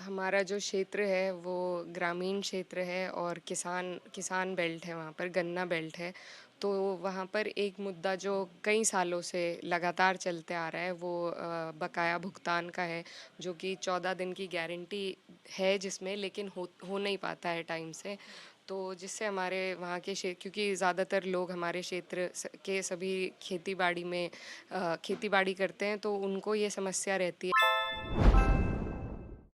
हमारा जो क्षेत्र है वो ग्रामीण क्षेत्र है और किसान किसान बेल्ट है, वहाँ पर गन्ना बेल्ट है। तो वहाँ पर एक मुद्दा जो कई सालों से लगातार चलते आ रहा है वो बकाया भुगतान का है, जो कि 14 दिन की गारंटी है जिसमें, लेकिन हो नहीं पाता है टाइम से। तो जिससे हमारे वहाँ के क्षेत्र, क्योंकि ज़्यादातर लोग हमारे क्षेत्र के सभी खेती बाड़ी में खेती बाड़ी करते हैं, तो उनको ये समस्या रहती है।